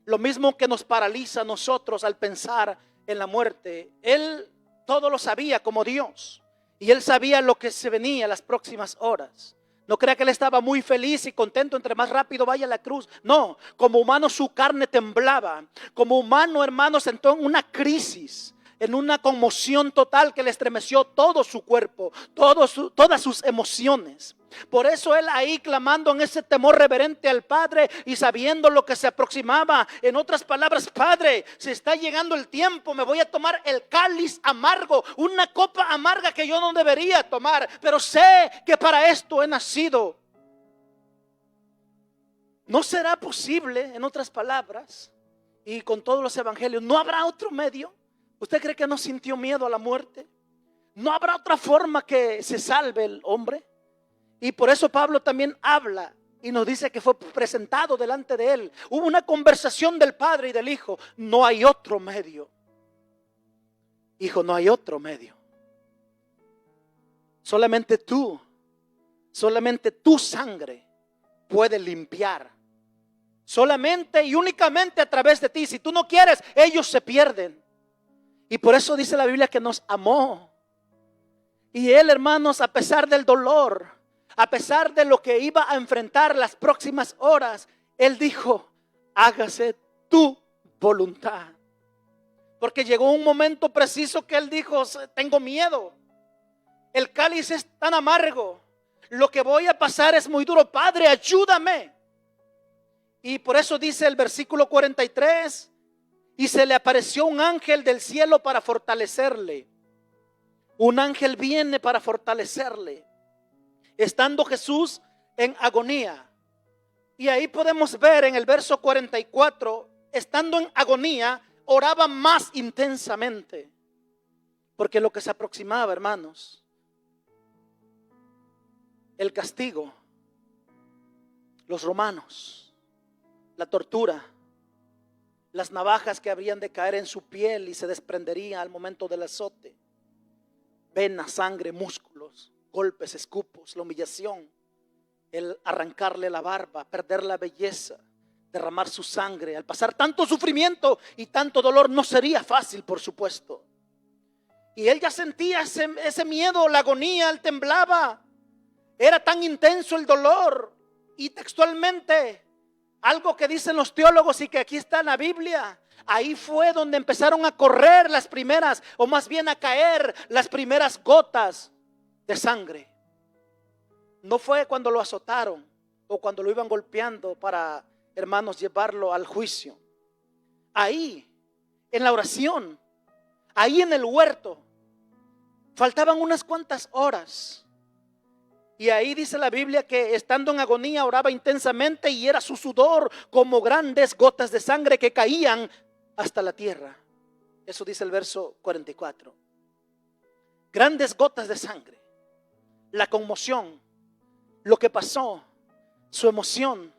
Lo mismo que nos paraliza a nosotros al pensar en la muerte. Él todo lo sabía como Dios. Y Él sabía lo que se venía las próximas horas. No crea que Él estaba muy feliz y contento entre más rápido vaya a la cruz. No, como humano su carne temblaba. Como humano, hermanos, entró en una crisis, en una conmoción total que le estremeció todo su cuerpo, todas sus emociones. Por eso Él ahí clamando en ese temor reverente al Padre y sabiendo lo que se aproximaba. En otras palabras, Padre, se está llegando el tiempo, me voy a tomar el cáliz amargo, una copa amarga que yo no debería tomar, pero sé que para esto he nacido. ¿No será posible, en otras palabras, y con todos los evangelios, no habrá otro medio? ¿Usted cree que no sintió miedo a la muerte? ¿No habrá otra forma que se salve el hombre? Y por eso Pablo también habla y nos dice que fue presentado delante de él. Hubo una conversación del Padre y del Hijo. No hay otro medio. Hijo, no hay otro medio. Solamente tu sangre puede limpiar. Solamente y únicamente a través de ti. Si tú no quieres, ellos se pierden. Y por eso dice la Biblia que nos amó. Y Él, hermanos, a pesar del dolor, a pesar de lo que iba a enfrentar las próximas horas, Él dijo, hágase tu voluntad. Porque llegó un momento preciso que Él dijo, tengo miedo. El cáliz es tan amargo. Lo que voy a pasar es muy duro. Padre, ayúdame. Y por eso dice el versículo 43, y se le apareció un ángel del cielo para fortalecerle. Un ángel viene para fortalecerle. Estando Jesús en agonía. Y ahí podemos ver en el verso 44, estando en agonía, oraba más intensamente. Porque lo que se aproximaba, hermanos, el castigo, los romanos, la tortura, las navajas que habrían de caer en su piel y se desprenderían al momento del azote, venas, sangre, músculos, golpes, escupos, la humillación, el arrancarle la barba, perder la belleza, derramar su sangre. Al pasar tanto sufrimiento y tanto dolor, no sería fácil, por supuesto. Y él ya sentía ese miedo, la agonía, él temblaba. Era tan intenso el dolor. Y textualmente, algo que dicen los teólogos y que aquí está en la Biblia, ahí fue donde empezaron a correr las primeras, o más bien a caer las primeras gotas de sangre. No fue cuando lo azotaron o cuando lo iban golpeando para, hermanos, llevarlo al juicio. Ahí, en la oración, ahí en el huerto, faltaban unas cuantas horas. Y ahí dice la Biblia que estando en agonía oraba intensamente y era su sudor como grandes gotas de sangre que caían hasta la tierra. Eso dice el verso 44. Grandes gotas de sangre. La conmoción, lo que pasó, su emoción.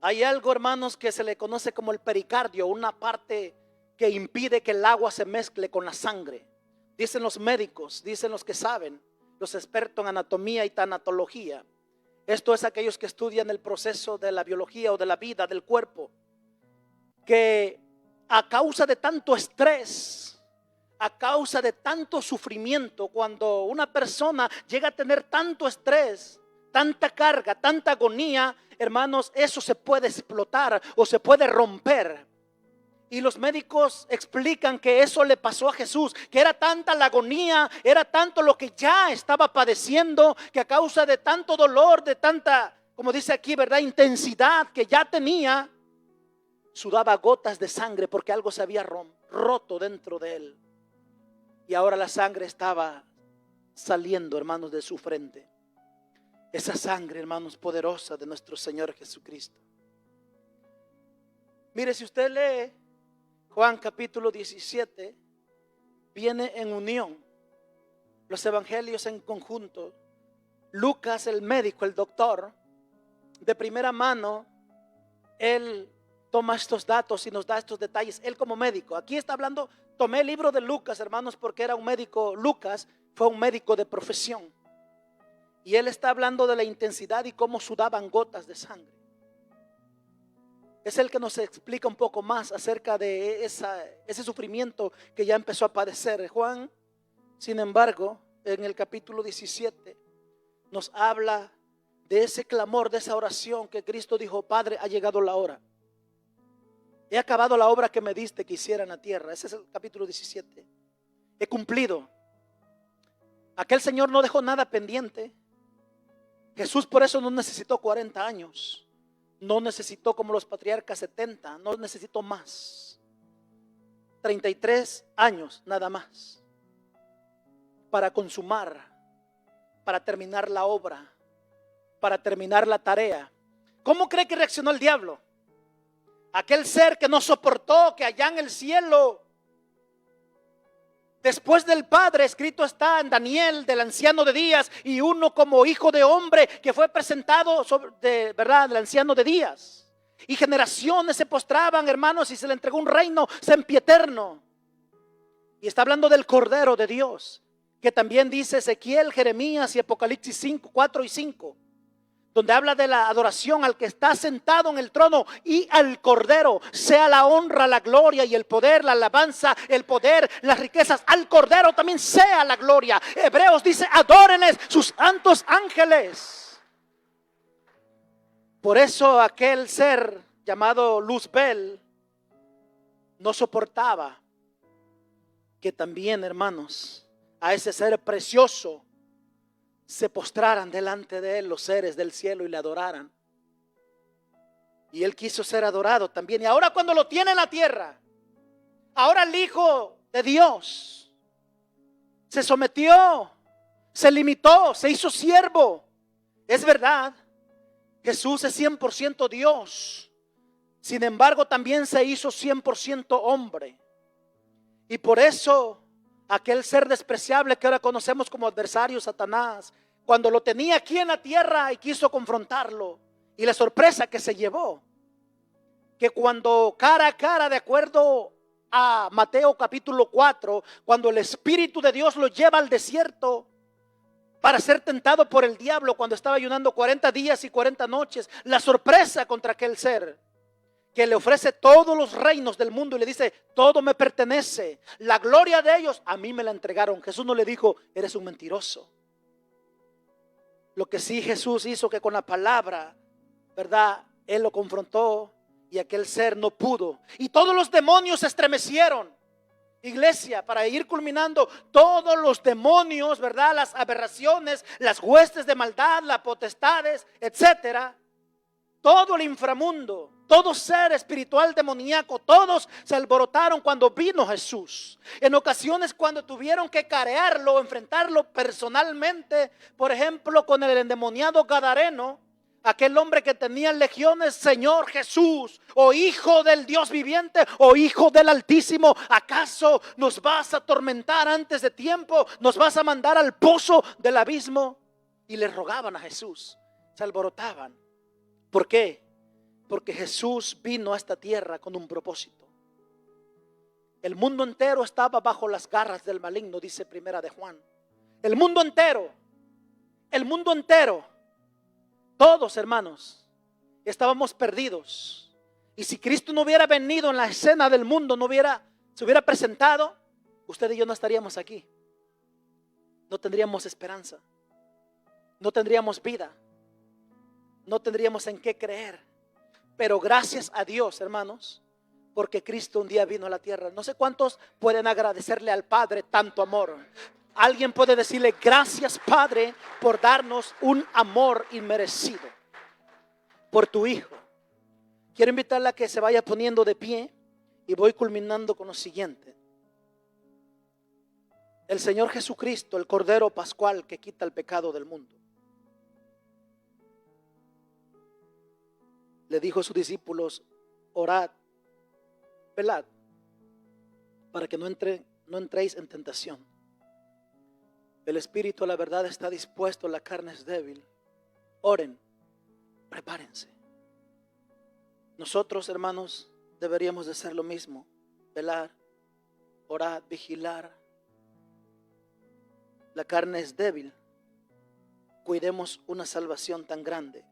Hay algo, hermanos, que se le conoce como el pericardio, una parte que impide que el agua se mezcle con la sangre. Dicen los médicos, dicen los que saben, los expertos en anatomía y tanatología. Esto es aquellos que estudian el proceso de la biología o de la vida del cuerpo, que a causa de tanto estrés, a causa de tanto sufrimiento, cuando una persona llega a tener tanto estrés, tanta carga, tanta agonía, hermanos, eso se puede explotar o se puede romper. Y los médicos explican que eso le pasó a Jesús, que era tanta la agonía, era tanto lo que ya estaba padeciendo, que a causa de tanto dolor, de tanta, como dice aquí, ¿verdad?, intensidad que ya tenía, sudaba gotas de sangre porque algo se había roto dentro de él. Y ahora la sangre estaba saliendo, hermanos, de su frente. Esa sangre, hermanos, poderosa de nuestro Señor Jesucristo. Mire, si usted lee Juan capítulo 17, viene en unión. Los evangelios en conjunto. Lucas, el médico, el doctor, de primera mano, él toma estos datos y nos da estos detalles. Él como médico. Aquí está hablando, tomé el libro de Lucas, hermanos, porque era un médico. Lucas fue un médico de profesión. Y él está hablando de la intensidad y cómo sudaban gotas de sangre. Es el que nos explica un poco más acerca de ese sufrimiento que ya empezó a padecer. Juan, sin embargo, en el capítulo 17, nos habla de ese clamor, de esa oración que Cristo dijo: Padre, ha llegado la hora. He acabado la obra que me diste que hiciera en la tierra. Ese es el capítulo 17. He cumplido. Aquel Señor no dejó nada pendiente. Jesús por eso no necesitó 40 años. No necesitó como los patriarcas 70, no necesitó más. 33 años nada más para consumar, para terminar la obra, para terminar la tarea. ¿Cómo cree que reaccionó el diablo? Aquel ser que no soportó que allá en el cielo, después del Padre, escrito está en Daniel, del anciano de días, y uno como hijo de hombre que fue presentado de verdad, del anciano de días. Y generaciones se postraban, hermanos, y se le entregó un reino sempiterno. Y está hablando del Cordero de Dios, que también dice Ezequiel, Jeremías y Apocalipsis 5, 4 y 5. Donde habla de la adoración al que está sentado en el trono y al Cordero. Sea la honra, la gloria y el poder, la alabanza, el poder, las riquezas. Al Cordero también sea la gloria. Hebreos dice: adórenles sus santos ángeles. Por eso aquel ser llamado Luzbel no soportaba que también, hermanos, a ese ser precioso se postraran delante de él los seres del cielo y le adoraran. Y él quiso ser adorado también. Y ahora cuando lo tiene en la tierra, ahora el Hijo de Dios se sometió, se limitó, se hizo siervo. Es verdad, Jesús es 100% Dios. Sin embargo, también se hizo 100% hombre. Y por eso aquel ser despreciable que ahora conocemos como adversario, Satanás, cuando lo tenía aquí en la tierra y quiso confrontarlo, y la sorpresa que se llevó, que cuando cara a cara, de acuerdo a Mateo capítulo 4, cuando el Espíritu de Dios lo lleva al desierto para ser tentado por el diablo, cuando estaba ayunando 40 días y 40 noches, la sorpresa contra aquel ser que le ofrece todos los reinos del mundo y le dice: todo me pertenece, la gloria de ellos a mí me la entregaron. Jesús no le dijo: eres un mentiroso. Lo que sí Jesús hizo, que con la palabra, ¿verdad?, él lo confrontó y aquel ser no pudo. Y todos los demonios se estremecieron. Iglesia, para ir culminando, todos los demonios, ¿verdad?, las aberraciones, las huestes de maldad, las potestades, etcétera, todo el inframundo, todo ser espiritual demoníaco, todos se alborotaron cuando vino Jesús. En ocasiones cuando tuvieron que carearlo, enfrentarlo personalmente, por ejemplo con el endemoniado gadareno, aquel hombre que tenía legiones: Señor Jesús, o Hijo del Dios viviente, o Hijo del Altísimo, ¿acaso nos vas a atormentar antes de tiempo? ¿Nos vas a mandar al pozo del abismo? Y le rogaban a Jesús, se alborotaban. ¿Por qué? Porque Jesús vino a esta tierra con un propósito. El mundo entero estaba bajo las garras del maligno, dice Primera de Juan. El mundo entero, todos, hermanos, estábamos perdidos. Y si Cristo no hubiera venido en la escena del mundo, se hubiera presentado, usted y yo no estaríamos aquí. No tendríamos esperanza, no tendríamos vida, no tendríamos en qué creer. Pero gracias a Dios, hermanos, porque Cristo un día vino a la tierra. No sé cuántos pueden agradecerle al Padre tanto amor. Alguien puede decirle: gracias, Padre, por darnos un amor inmerecido por tu Hijo. Quiero invitarla a que se vaya poniendo de pie y voy culminando con lo siguiente. El Señor Jesucristo, el Cordero Pascual que quita el pecado del mundo, le dijo a sus discípulos: orad, velad, para que no entréis en tentación. El espíritu, la verdad, está dispuesto, la carne es débil. Oren, prepárense. Nosotros, hermanos, deberíamos de hacer lo mismo: velar, orar, vigilar. La carne es débil. Cuidemos una salvación tan grande.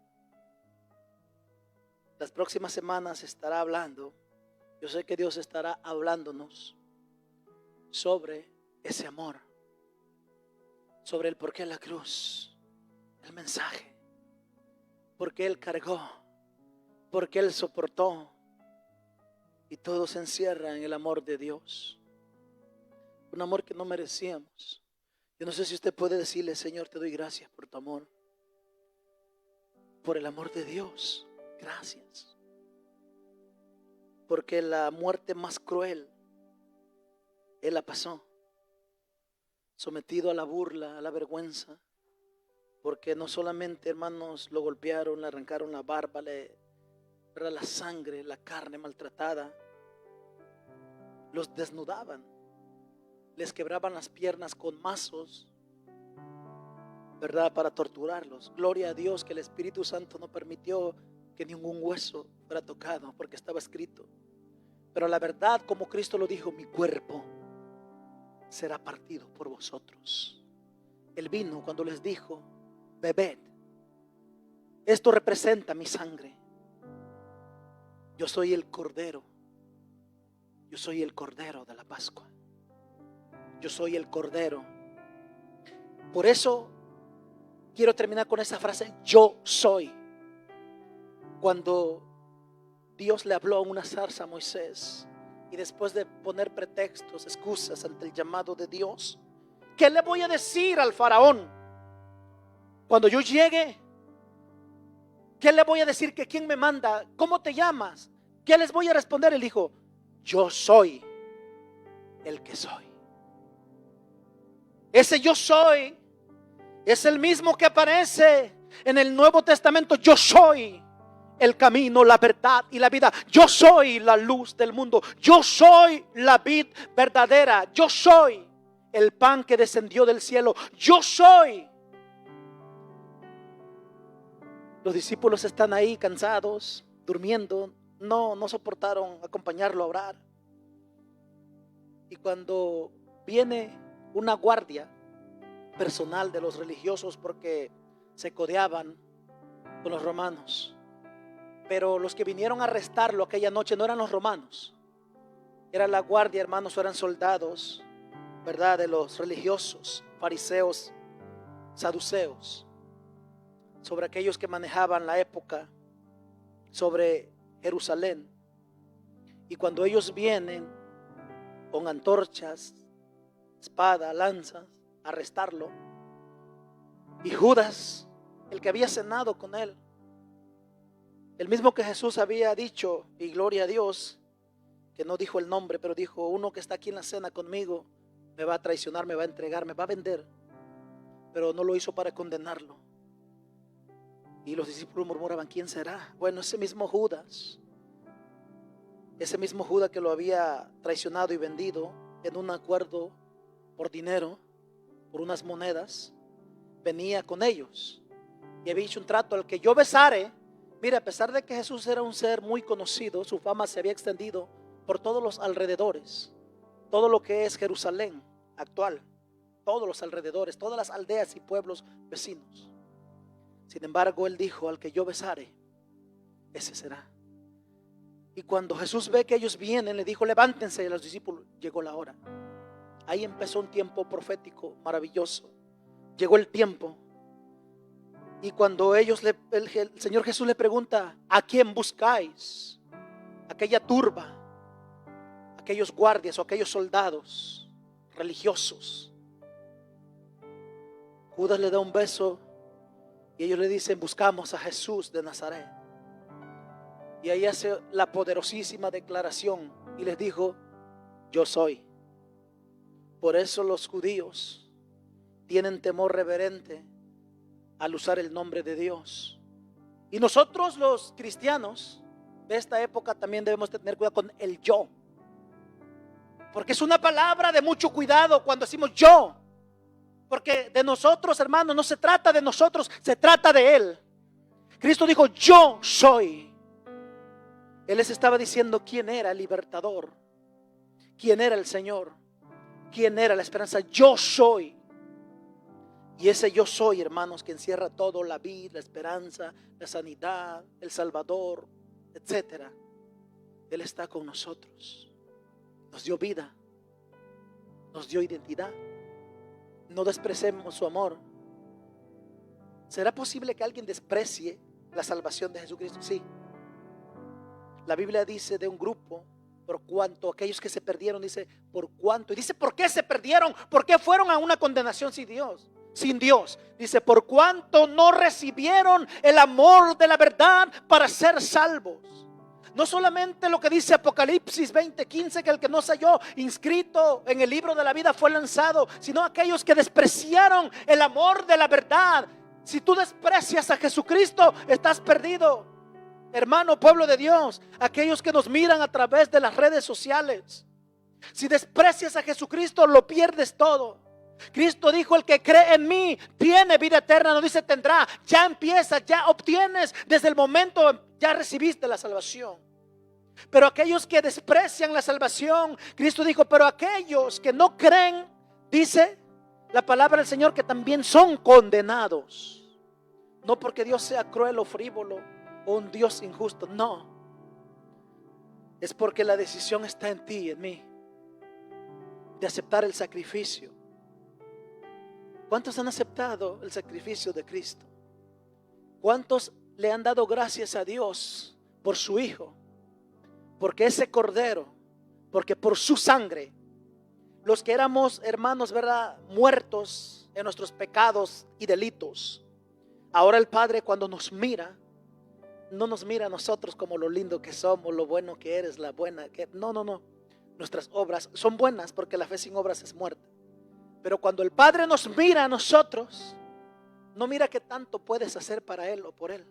Las próximas semanas estará hablando. Yo sé que Dios estará hablándonos sobre ese amor, sobre el porqué de la cruz, el mensaje, porque Él cargó, porque Él soportó, y todo se encierra en el amor de Dios, un amor que no merecíamos. Yo no sé si usted puede decirle: Señor, te doy gracias por tu amor, por el amor de Dios, gracias, porque la muerte más cruel Él la pasó, sometido a la burla, a la vergüenza, porque no solamente, hermanos, lo golpearon, le arrancaron la barba, la sangre, la carne maltratada, los desnudaban, les quebraban las piernas con mazos, ¿verdad?, para torturarlos. Gloria a Dios que el Espíritu Santo no permitió que ningún hueso fuera tocado, porque estaba escrito. Pero la verdad, como Cristo lo dijo: mi cuerpo será partido por vosotros. Él vino cuando les dijo: bebed, esto representa mi sangre. Yo soy el Cordero, yo soy el Cordero de la Pascua, yo soy el Cordero. Por eso quiero terminar con esa frase: yo soy. Cuando Dios le habló en una zarza a Moisés, y después de poner pretextos, excusas ante el llamado de Dios, ¿qué le voy a decir al faraón cuando yo llegue? ¿Qué le voy a decir? ¿Que quién me manda? ¿Cómo te llamas? ¿Qué les voy a responder? Él dijo: yo soy el que soy. Ese yo soy es el mismo que aparece en el Nuevo Testamento. Yo soy el camino, la verdad y la vida. Yo soy la luz del mundo. Yo soy la vid verdadera. Yo soy el pan que descendió del cielo. Yo soy. Los discípulos están ahí cansados, durmiendo. No soportaron acompañarlo a orar. Y cuando viene una guardia personal de los religiosos, porque se codeaban con los romanos, pero los que vinieron a arrestarlo aquella noche no eran los romanos, era la guardia, hermanos, eran soldados, ¿verdad?, de los religiosos, fariseos, saduceos, sobre aquellos que manejaban la época sobre Jerusalén. Y cuando ellos vienen con antorchas, espada, lanzas, a arrestarlo, y Judas, el que había cenado con él, el mismo que Jesús había dicho, y gloria a Dios, que no dijo el nombre, pero dijo: uno que está aquí en la cena conmigo me va a traicionar, me va a entregar, me va a vender. Pero no lo hizo para condenarlo. Y los discípulos murmuraban: ¿quién será? Bueno, ese mismo Judas que lo había traicionado y vendido en un acuerdo por dinero, por unas monedas, venía con ellos y había hecho un trato: al que yo besare. Mira, a pesar de que Jesús era un ser muy conocido, su fama se había extendido por todos los alrededores. todo lo que es Jerusalén actual, todos los alrededores, todas las aldeas y pueblos vecinos. Sin embargo, Él dijo: al que yo besare, ese será. Y cuando Jesús ve que ellos vienen, le dijo: levántense. Y a los discípulos: llegó la hora. Ahí empezó un tiempo profético maravilloso. Llegó el tiempo. Y cuando ellos, el Señor Jesús le pregunta: ¿a quién buscáis? Aquella turba, aquellos guardias o aquellos soldados religiosos. Judas le da un beso y ellos le dicen: buscamos a Jesús de Nazaret. Y ahí hace la poderosísima declaración y les dijo: yo soy. Por eso los judíos tienen temor reverente al usar el nombre de Dios. Y nosotros los cristianos de esta época también debemos tener cuidado con el yo, porque es una palabra de mucho cuidado cuando decimos yo, porque de nosotros, hermanos, no se trata de nosotros, se trata de Él. Cristo dijo: yo soy. Él les estaba diciendo quién era el libertador, quién era el Señor, quién era la esperanza. Yo soy. Y ese yo soy, hermanos, que encierra todo: la vida, la esperanza, la sanidad, el Salvador, etcétera. Él está con nosotros. Nos dio vida, nos dio identidad. No despreciemos su amor. ¿Será posible que alguien desprecie la salvación de Jesucristo? Sí. La Biblia dice de un grupo: por cuanto aquellos que se perdieron, dice por cuanto, y dice por qué se perdieron, por qué fueron a una condenación sin Dios. Dice: por cuanto no recibieron el amor de la verdad para ser salvos. No solamente lo que dice Apocalipsis 20:15, que el que no se halló inscrito en el libro de la vida fue lanzado, sino aquellos que despreciaron el amor de la verdad. Si tú desprecias a Jesucristo, estás perdido, hermano, pueblo de Dios. Aquellos que nos miran a través de las redes sociales, si desprecias a Jesucristo, lo pierdes todo. Cristo dijo: el que cree en mí tiene vida eterna. No dice tendrá, ya empiezas, ya obtienes. Desde el momento ya recibiste la salvación. Pero aquellos que desprecian la salvación, Cristo dijo: pero aquellos que no creen, dice la palabra del Señor, que también son condenados. No porque Dios sea cruel o frívolo o un Dios injusto, no. Es porque la decisión está en ti y en mí, de aceptar el sacrificio. ¿Cuántos han aceptado el sacrificio de Cristo? ¿Cuántos le han dado gracias a Dios por su Hijo? Porque ese Cordero, porque por su sangre, los que éramos, hermanos, ¿verdad?, muertos en nuestros pecados y delitos, ahora el Padre, cuando nos mira, no nos mira a nosotros como lo lindo que somos, lo bueno que eres, la buena que... No. Nuestras obras son buenas, porque la fe sin obras es muerta. Pero cuando el Padre nos mira a nosotros, no mira qué tanto puedes hacer para Él o por Él.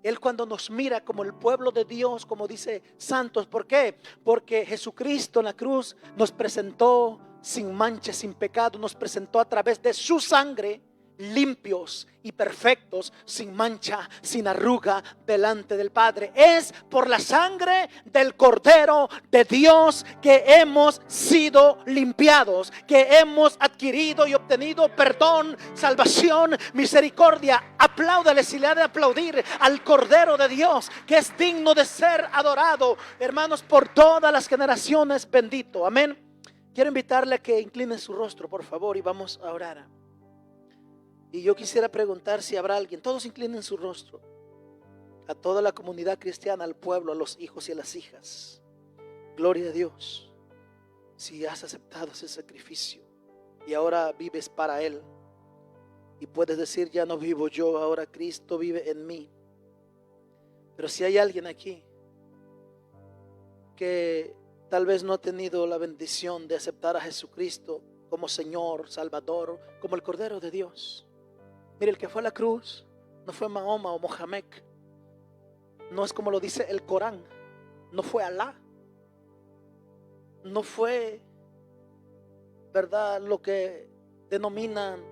Él, cuando nos mira como el pueblo de Dios, como dice, santos. ¿Por qué? Porque Jesucristo en la cruz nos presentó sin mancha, sin pecado. Nos presentó a través de su sangre limpios y perfectos, sin mancha, sin arruga, delante del Padre. Es por la sangre del Cordero de Dios que hemos sido limpiados, que hemos adquirido y obtenido perdón, salvación, misericordia. Apláudale si le ha de aplaudir al Cordero de Dios, que es digno de ser adorado, hermanos, por todas las generaciones. Bendito, amén. Quiero invitarle a que incline su rostro, por favor, y vamos a orar. Y yo quisiera preguntar si habrá alguien. Todos inclinen su rostro. A toda la comunidad cristiana, al pueblo, a los hijos y a las hijas. Gloria a Dios. Si has aceptado ese sacrificio y ahora vives para Él, y puedes decir: ya no vivo yo, ahora Cristo vive en mí. Pero si hay alguien aquí que tal vez no ha tenido la bendición de aceptar a Jesucristo como Señor, Salvador, como el Cordero de Dios. Mire, el que fue a la cruz no fue Mahoma o Mohamed. No es como lo dice el Corán. No fue Alá. No fue, ¿verdad?, lo que denominan